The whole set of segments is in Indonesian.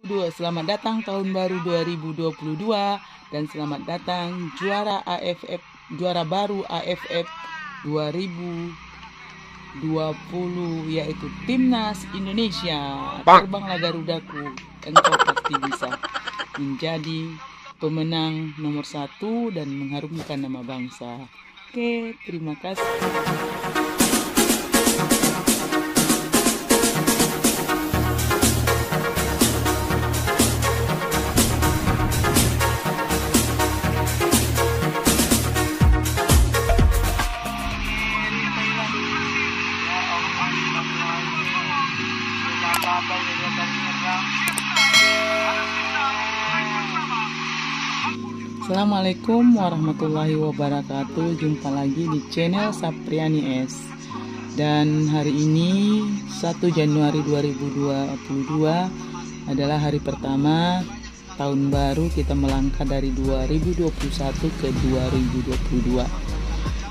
Selamat datang tahun baru 2022 dan selamat datang juara baru AFF 2020 yaitu Timnas Indonesia. Terbanglah Garudaku, engkau pasti bisa menjadi pemenang nomor 1 dan mengharumkan nama bangsa. Oke, terima kasih. Assalamualaikum warahmatullahi wabarakatuh. Jumpa lagi di channel Sapriani S. Dan hari ini 1 Januari 2022 adalah hari pertama tahun baru, kita melangkah dari 2021 ke 2022.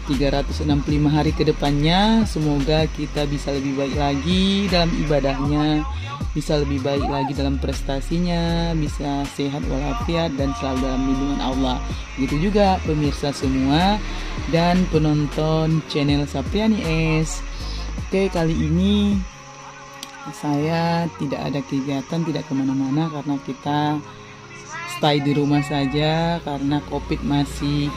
365 hari ke depannya, semoga kita bisa lebih baik lagi dalam ibadahnya, bisa lebih baik lagi dalam prestasinya, bisa sehat walafiat dan selalu dalam lindungan Allah. Begitu juga pemirsa semua dan penonton channel Sapriani S. Oke, kali ini saya tidak ada kegiatan, tidak kemana-mana karena kita stay di rumah saja karena COVID masih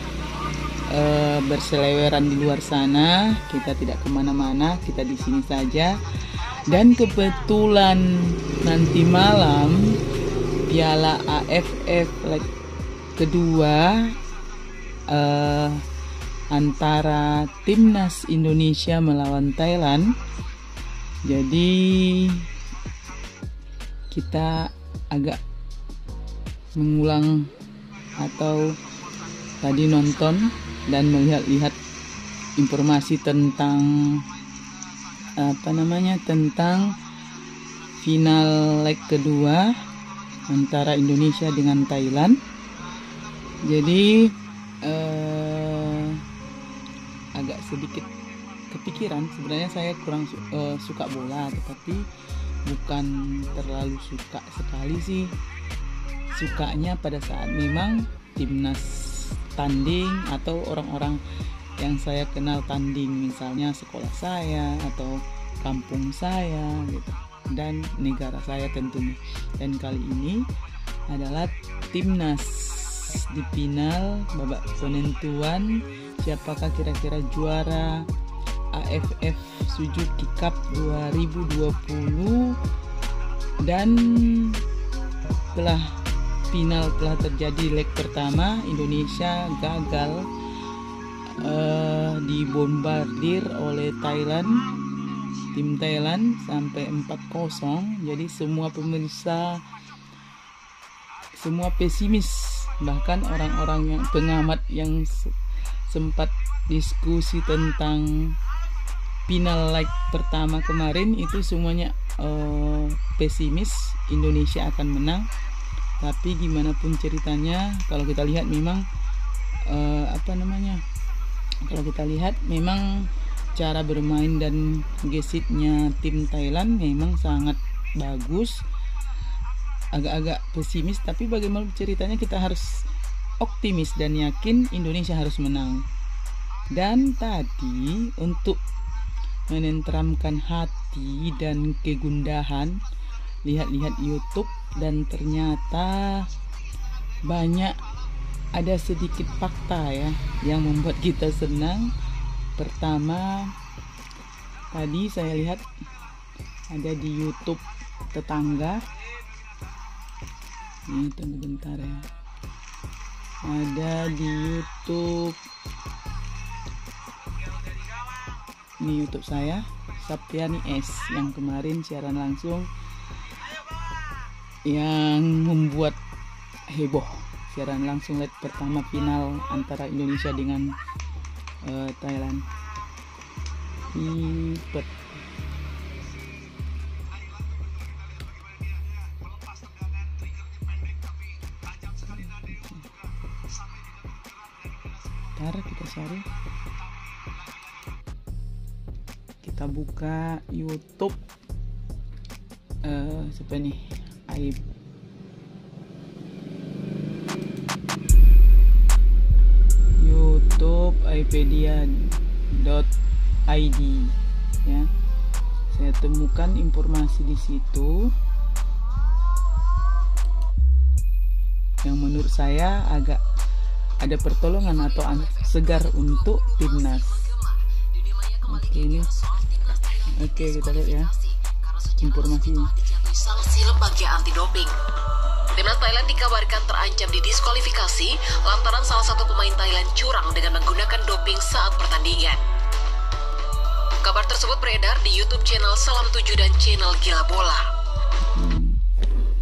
berseleweran di luar sana. Kita tidak kemana-mana, kita di sini saja. Dan kebetulan nanti malam Piala AFF leg kedua antara Timnas Indonesia melawan Thailand. Jadi kita agak mengulang atau tadi nonton dan melihat-lihat informasi tentang tentang final leg kedua antara Indonesia dengan Thailand. Jadi agak sedikit kepikiran. Sebenarnya saya kurang suka bola, tetapi bukan terlalu suka sekali sih. Sukanya pada saat memang timnas tanding atau orang-orang yang saya kenal tanding, misalnya sekolah saya atau kampung saya gitu, dan negara saya tentunya. Dan kali ini adalah timnas di final babak penentuan siapakah kira-kira juara AFF Suzuki Cup 2020. Dan telah terjadi leg pertama, Indonesia gagal dibombardir oleh tim Thailand sampai 4-0. Jadi semua pemirsa, semua pesimis, bahkan orang-orang yang pengamat yang sempat diskusi tentang final leg pertama kemarin itu semuanya pesimis Indonesia akan menang. Tapi gimana pun ceritanya, kalau kita lihat memang kalau kita lihat memang cara bermain dan gesitnya tim Thailand memang sangat bagus. Agak-agak pesimis, tapi bagaimana ceritanya kita harus optimis dan yakin Indonesia harus menang. Dan tadi untuk menenteramkan hati dan kegundahan, lihat-lihat YouTube dan ternyata banyak, ada sedikit fakta ya yang membuat kita senang. Pertama, tadi saya lihat ada di YouTube tetangga. Ini tunggu bentar ya. Ada di YouTube. Ini YouTube saya, Sapriani S, yang kemarin siaran langsung yang membuat heboh, siaran langsung leg pertama final antara Indonesia dengan Thailand. Ntar kita cari, kita buka YouTube siapa nih, ipedia.id ya. Saya temukan informasi di situ yang menurut saya agak ada pertolongan atau segar untuk timnas. Oke, kita lihat ya informasinya. Sanksi lembaga anti doping. Timnas Thailand dikabarkan terancam didiskualifikasi lantaran salah satu pemain Thailand curang dengan menggunakan doping saat pertandingan. Kabar tersebut beredar di YouTube channel Salam 7 dan channel Gila Bola.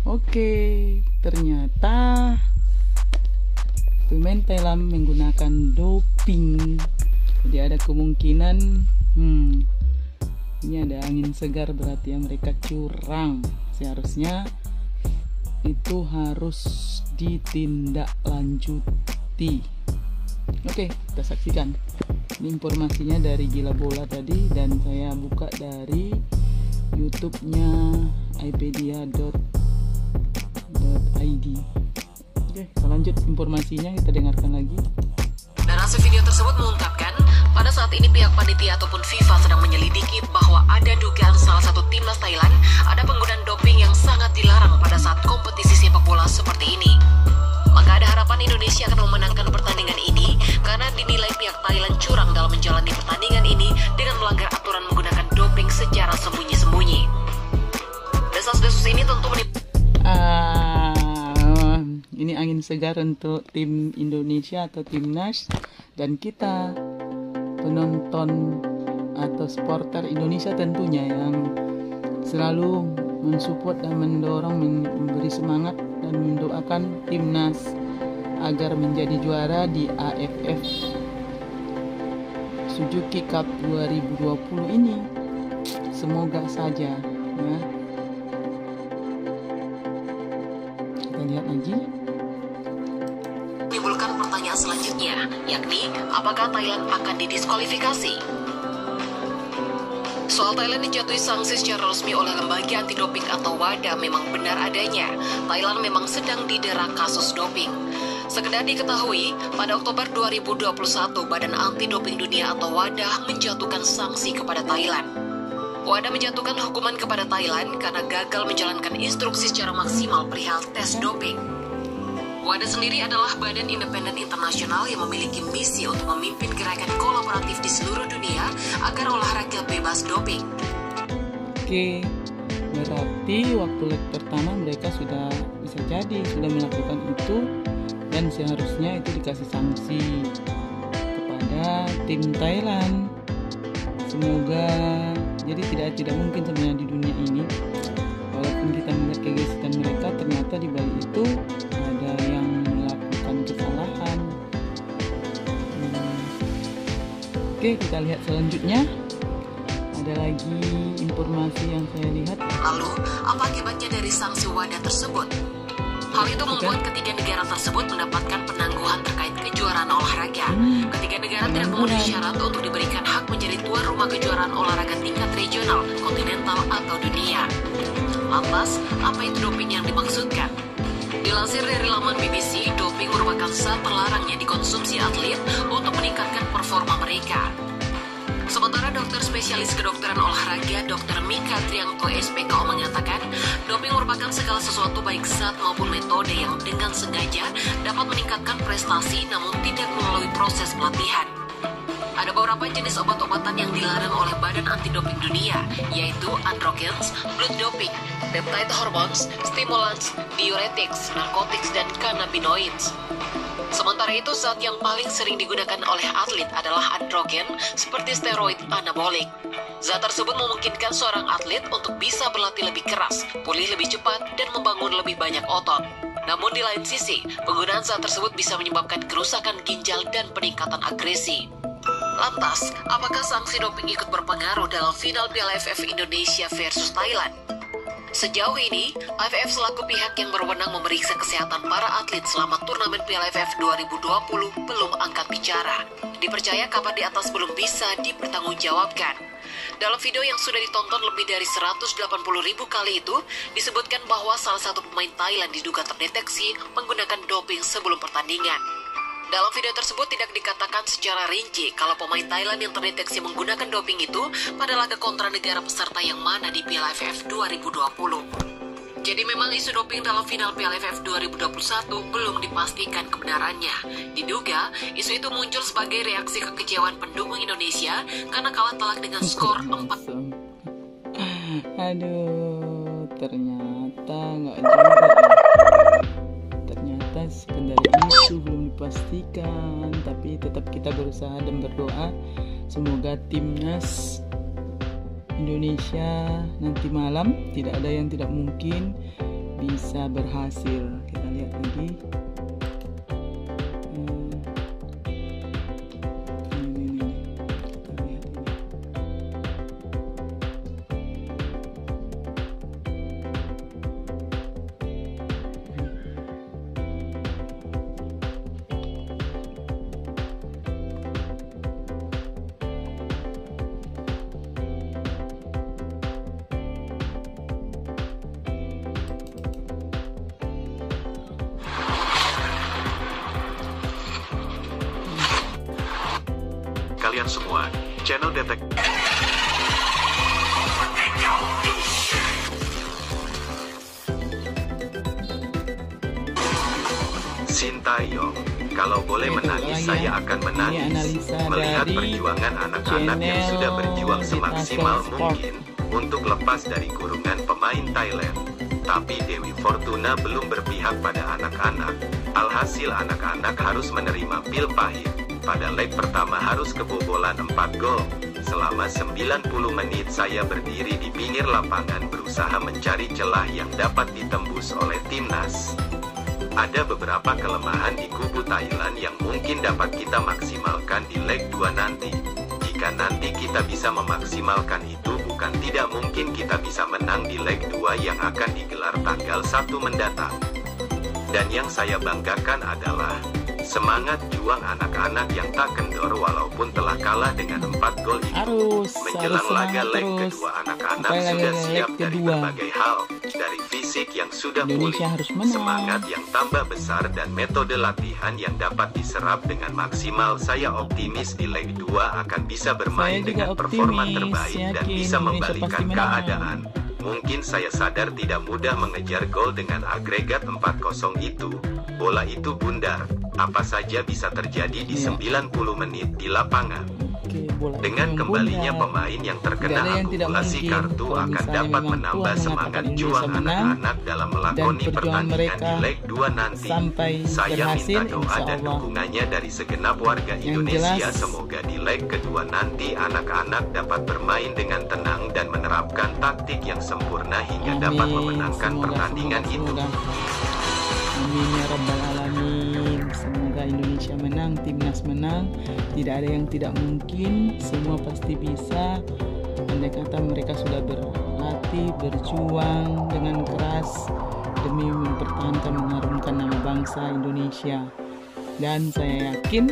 Oke, ternyata pemain Thailand menggunakan doping. Jadi ada kemungkinan ini ada angin segar, berarti ya mereka curang. Seharusnya itu harus ditindaklanjuti. Oke, kita saksikan. Ini informasinya dari Gila Bola tadi, dan saya buka dari YouTube-nya ipedia.id. Oke, kita lanjut informasinya, kita dengarkan lagi. Narasi video tersebut mengungkapkan, pada saat ini pihak panitia ataupun FIFA sedang menyelidiki bahwa ada dugaan salah satu timnas Thailand ada penggunaan doping yang sangat dilarang pada saat kompetisi sepak bola seperti ini. Maka ada harapan Indonesia akan memenangkan pertandingan ini karena dinilai pihak Thailand curang dalam menjalani pertandingan ini dengan melanggar aturan menggunakan doping secara sembunyi-sembunyi. Desas-desus ini tentu ini angin segar untuk tim Indonesia atau timnas, dan kita penonton atau supporter Indonesia tentunya yang selalu mensupport dan mendorong, memberi semangat dan mendoakan timnas agar menjadi juara di AFF Suzuki Cup 2020 ini. Semoga saja ya. Kita lihat lagi. Menimbulkan pertanyaan selanjutnya, yakni apakah Thailand akan didiskualifikasi? Soal Thailand dijatuhi sanksi secara resmi oleh lembaga anti doping atau WADA memang benar adanya. Thailand memang sedang didera kasus doping. Sekedar diketahui, pada Oktober 2021, Badan Anti Doping Dunia atau WADA menjatuhkan sanksi kepada Thailand. WADA menjatuhkan hukuman kepada Thailand karena gagal menjalankan instruksi secara maksimal perihal tes doping. WADA sendiri adalah badan independen internasional yang memiliki misi untuk memimpin gerakan kolaboratif di seluruh dunia agar olahraga bebas doping. Oke, berarti waktu leg pertama mereka sudah melakukan itu, dan seharusnya itu dikasih sanksi kepada tim Thailand. Semoga jadi tidak mungkin sebenarnya di dunia ini, walaupun kita melihat kegiatan mereka, ternyata di balik itu ada yang melakukan kesalahan. Oke, kita lihat selanjutnya. Ada lagi informasi yang saya lihat. Lalu, apa akibatnya dari sanksi WADA tersebut? Hal itu membuat ketiga negara tersebut mendapatkan penangguhan terkait kejuaraan olahraga. Ketiga negara tidak memenuhi syarat untuk diberikan hak menjadi tuan rumah kejuaraan olahraga tingkat regional, kontinental, atau dunia. Lantas, apa itu doping yang dimaksudkan? Dilansir dari laman BBC, doping merupakan zat terlarang yang dikonsumsi atlet untuk meningkatkan performa mereka. Sementara dokter spesialis kedokteran olahraga Dr. Mika Triangto SPKO mengatakan, doping merupakan segala sesuatu baik zat maupun metode yang dengan sengaja dapat meningkatkan prestasi namun tidak melalui proses pelatihan. Ada beberapa jenis obat-obatan yang dilarang oleh Badan Anti Doping Dunia, yaitu androgens, blood doping, peptide hormones, stimulans, diuretics, narkotics, dan cannabinoids. Sementara itu, zat yang paling sering digunakan oleh atlet adalah androgen seperti steroid anabolik. Zat tersebut memungkinkan seorang atlet untuk bisa berlatih lebih keras, pulih lebih cepat, dan membangun lebih banyak otot. Namun di lain sisi, penggunaan zat tersebut bisa menyebabkan kerusakan ginjal dan peningkatan agresi. Lantas, apakah sanksi doping ikut berpengaruh dalam final Piala AFF Indonesia versus Thailand? Sejauh ini, AFF selaku pihak yang berwenang memeriksa kesehatan para atlet selama turnamen Piala AFF 2020 belum angkat bicara. Dipercaya kabar di atas belum bisa dipertanggungjawabkan. Dalam video yang sudah ditonton lebih dari 180.000 kali itu, disebutkan bahwa salah satu pemain Thailand diduga terdeteksi menggunakan doping sebelum pertandingan. Dalam video tersebut tidak dikatakan secara rinci kalau pemain Thailand yang terdeteksi menggunakan doping itu pada laga kontra negara peserta yang mana di Piala AFF 2020. Jadi memang isu doping dalam final Piala AFF 2021 belum dipastikan kebenarannya. Diduga, isu itu muncul sebagai reaksi kekecewaan pendukung Indonesia karena kalah telak dengan skor 4. Aduh, ternyata nggak juga. Ternyata sekedar isu belum dipastikan, tapi tetap kita berusaha dan berdoa semoga timnas Indonesia nanti malam tidak ada yang tidak mungkin bisa berhasil. Kita lihat lagi. Kalian semua, channel Detek Sintayong, kalau boleh menangis saya akan menangis melihat perjuangan anak-anak yang sudah berjuang semaksimal mungkin untuk lepas dari kurungan pemain Thailand. Tapi Dewi Fortuna belum berpihak pada anak-anak. Alhasil anak-anak harus menerima pil pahit. Pada leg pertama harus kebobolan 4 gol. Selama 90 menit saya berdiri di pinggir lapangan berusaha mencari celah yang dapat ditembus oleh timnas. Ada beberapa kelemahan di kubu Thailand yang mungkin dapat kita maksimalkan di leg 2 nanti. Jika nanti kita bisa memaksimalkan itu, bukan tidak mungkin kita bisa menang di leg 2 yang akan digelar tanggal 1 mendatang. Dan yang saya banggakan adalah semangat juang anak-anak yang tak kendor walaupun telah kalah dengan 4 gol itu. Menjelang laga leg kedua, anak-anak sudah siap dari berbagai hal. Dari fisik yang sudah pulih, semangat yang tambah besar, dan metode latihan yang dapat diserap dengan maksimal. Saya optimis di leg 2 akan bisa bermain dengan performa terbaik dan bisa membalikan keadaan. Mungkin saya sadar tidak mudah mengejar gol dengan agregat 4-0 itu. Bola itu bundar. Apa saja bisa terjadi di 90 menit di lapangan. Dengan kembalinya pemain yang terkena akumulasi kartu akan dapat menambah semangat juang anak-anak dalam melakoni pertandingan di leg 2 nanti. Saya minta doa dan dukungannya dari segenap warga Indonesia. Semoga di leg kedua nanti anak-anak dapat bermain dengan tenang dan menerapkan taktik yang sempurna hingga dapat memenangkan pertandingan itu. Amin ya rabbal alamin. Semoga Indonesia menang, timnas menang. Tidak ada yang tidak mungkin, semua pasti bisa. Andai kata mereka sudah berlatih, berjuang dengan keras demi mempertahankan, mengharumkan nama bangsa Indonesia. Dan saya yakin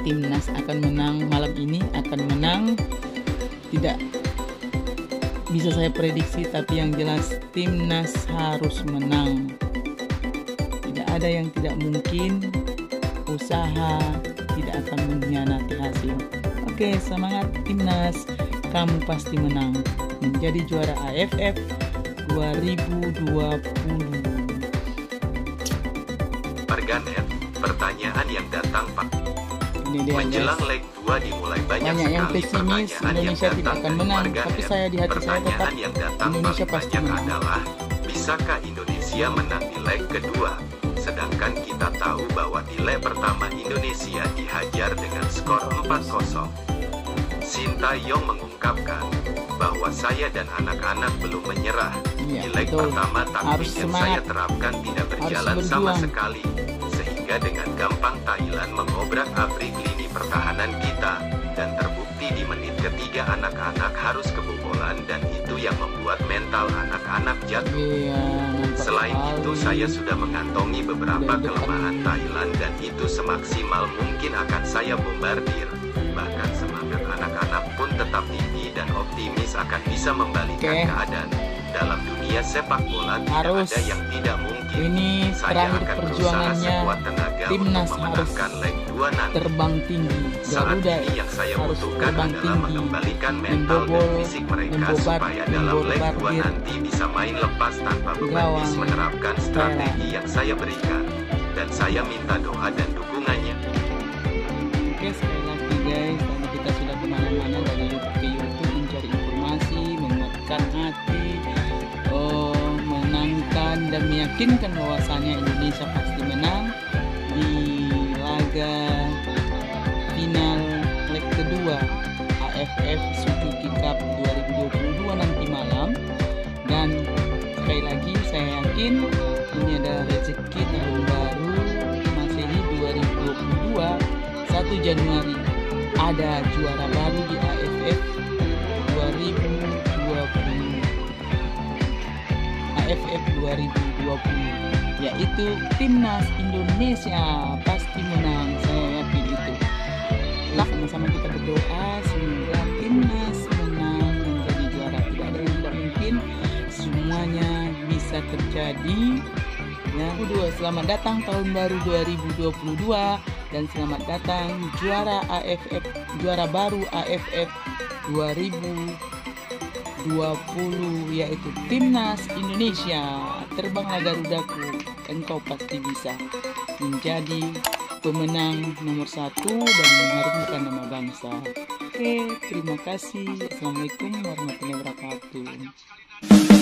timnas akan menang malam ini, akan menang. Tidak bisa saya prediksi, tapi yang jelas timnas harus menang. Tidak ada yang tidak mungkin, usaha tidak akan mengkhianati hasil. Oke, semangat timnas, kamu pasti menang, menjadi juara AFF 2020. Marganet, pertanyaan yang datang Pak. Menjelang leg 2 dimulai banyak yang sekali pesimis pertanyaan Indonesia yang tidak datang akan dari menang, Marganet. tapi saya di hati saya tetap Pertanyaan yang datang Indonesia paling pasti banyak menang. adalah, bisakah Indonesia menang di leg kedua? Sedangkan kita tahu bahwa di leg pertama Indonesia dihajar dengan skor 4-0. Sintayong mengungkapkan bahwa saya dan anak-anak belum menyerah. Iya, Di leg betul. pertama taktik Harus yang semangat. saya terapkan tidak berjalan Harus sama berjuang. sekali. Sehingga dengan gampang Thailand mengobrak-abrik lini pertahanan kita. Dan terbukti di menit ketiga anak-anak harus kebobolan, dan itu yang membuat mental anak-anak jatuh. Iya, mantap Selain sekali. itu saya sudah mengantongi beberapa Udah kelemahan Thailand, dan itu semaksimal mungkin akan saya bombardir. Bahkan semangat anak-anak pun tetap tinggi dan optimis akan bisa membalikan Oke. keadaan. Dalam dunia sepak bola tidak Harus. ada yang tidak mungkin. Ini Saya terakhir akan berusaha perjuangannya sekuat tenaga timnas untuk harus memenangkan leg 2 nanti. terbang tinggi. Saat Garuda ini yang saya harus butuhkan terbang adalah tinggi, mengembalikan mental dan fisik mereka supaya dalam leg 2 nanti bisa main lepas tanpa beban menerapkan strategi yang saya berikan. Dan saya minta doa dan dukungannya. Oke, sekali lagi guys, tadi kita sudah kemana-mana dari YouTube ke YouTube mencari informasi, menguatkan hati, menangkan dan meyakinkan bahwasanya Indonesia pasti menang di laga final leg kedua AFF Suzuki Cup 2022 nanti malam. Dan sekali lagi saya yakin ini adalah rezeki tahun baru Masehi 2022, 1 Januari ada juara baru di AFF 2020, yaitu timnas Indonesia pasti menang, saya yakin itu. Sama-sama kita berdoa semoga timnas menang menjadi juara. Tidak ada yang tidak mungkin, semuanya bisa terjadi. Ya, selamat datang tahun baru 2022 dan selamat datang juara baru AFF 2020, yaitu timnas Indonesia. Terbanglah Garudaku, engkau pasti bisa menjadi pemenang nomor 1 dan mengharumkan nama bangsa. Oke, terima kasih. Assalamualaikum warahmatullahi wabarakatuh.